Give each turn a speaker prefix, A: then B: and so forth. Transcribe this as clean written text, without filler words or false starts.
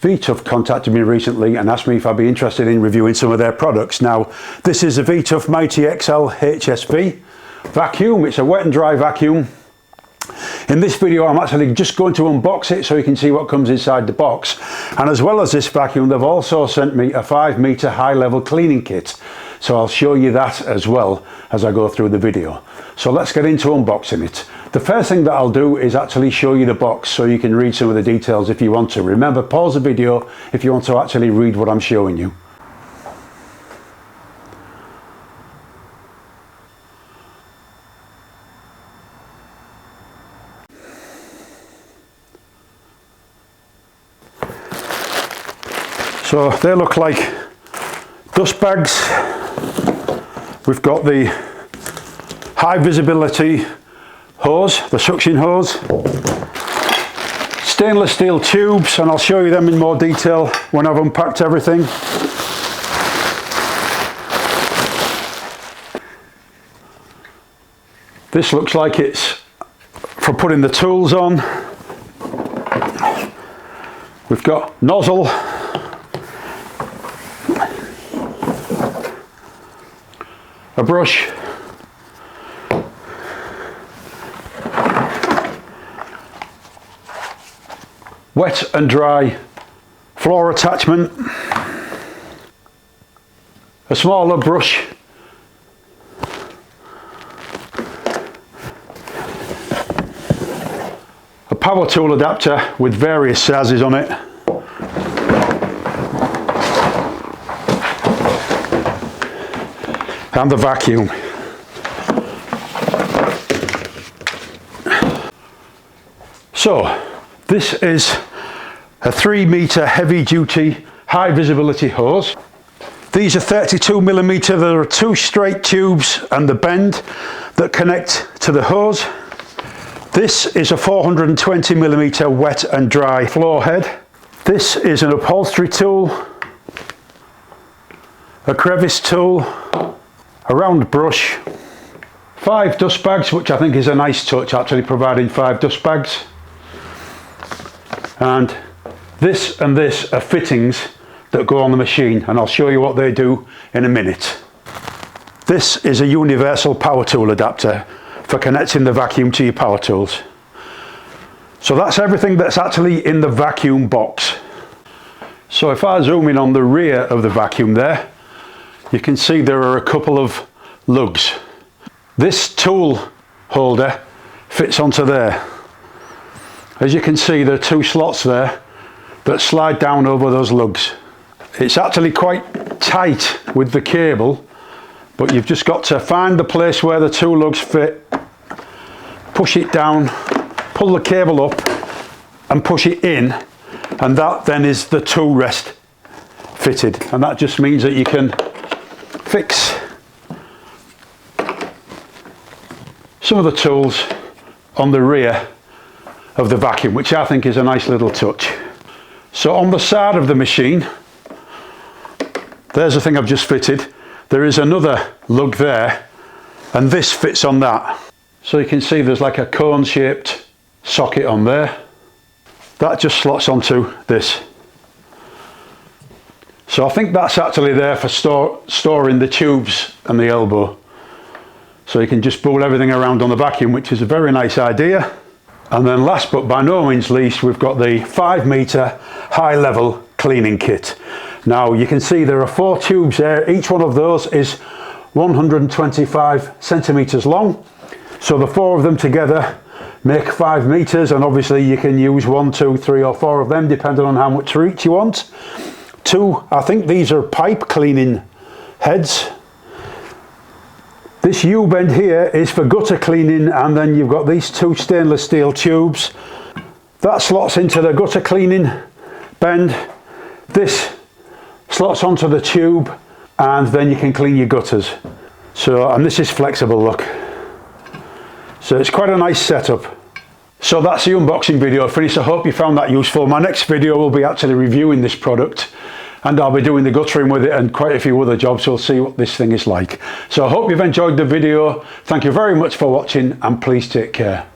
A: V-Tuf contacted me recently and asked me if I'd be interested in reviewing some of their products. Now, this is a V-Tuf Mighty XL HSV vacuum. It's a wet and dry vacuum. In this video, I'm actually just going to unbox it so you can see what comes inside the box. And as well as this vacuum, they've also sent me a 5-meter high-level cleaning kit. So I'll show you that as well as I go through the video. So let's get into unboxing it. The first thing that I'll do is actually show you the box so you can read some of the details if you want to. Remember, pause the video if you want to actually read what I'm showing you. So they look like dust bags. We've got the high visibility hose, the suction hose, stainless steel tubes, and I'll show you them in more detail when I've unpacked everything. This looks like it's for putting the tools on. We've got nozzle, a brush, wet and dry floor attachment, a smaller brush, a power tool adapter with various sizes on it, and the vacuum. So this is a 3-meter heavy duty high visibility hose. These are 32mm. There are 2 straight tubes and the bend that connect to the hose. This is a 420mm wet and dry floor head. This is an upholstery tool, a crevice tool, a round brush, 5 dust bags, which I think is a nice touch, actually providing 5 dust bags. And this and this are fittings that go on the machine, and I'll show you what they do in a minute. This is a universal power tool adapter for connecting the vacuum to your power tools. So that's everything that's actually in the vacuum box. So if I zoom in on the rear of the vacuum there, you can see there are a couple of lugs. This tool holder fits onto there. As you can see, there are 2 slots there that slide down over those lugs. It's actually quite tight with the cable, but you've just got to find the place where the 2 lugs fit, push it down, pull the cable up and push it in, and that then is the tool rest fitted. And that just means that you can fix some of the tools on the rear of the vacuum, which I think is a nice little touch. So on the side of the machine, there's the thing I've just fitted. There is another lug there, and this fits on that. So you can see there's like a cone shaped socket on there. That just slots onto this. So I think that's actually there for storing the tubes and the elbow. So you can just pull everything around on the vacuum, which is a very nice idea. And then last but by no means least, we've got the 5-meter high level cleaning kit. Now you can see there are 4 tubes there. Each one of those is 125 centimeters long. So the 4 of them together make 5 meters, and obviously you can use 1, 2, 3 or 4 of them depending on how much reach you want. 2, I think these are pipe cleaning heads. This U-bend here is for gutter cleaning, and then you've got these 2 stainless steel tubes. That slots into the gutter cleaning bend. This slots onto the tube, and then you can clean your gutters. So, and this is flexible, look. So it's quite a nice setup. So that's the unboxing video finished. I hope you found that useful. My next video will be actually reviewing this product, and I'll be doing the guttering with it and quite a few other jobs. We'll see what this thing is like. So I hope you've enjoyed the video. Thank you very much for watching, and please take care.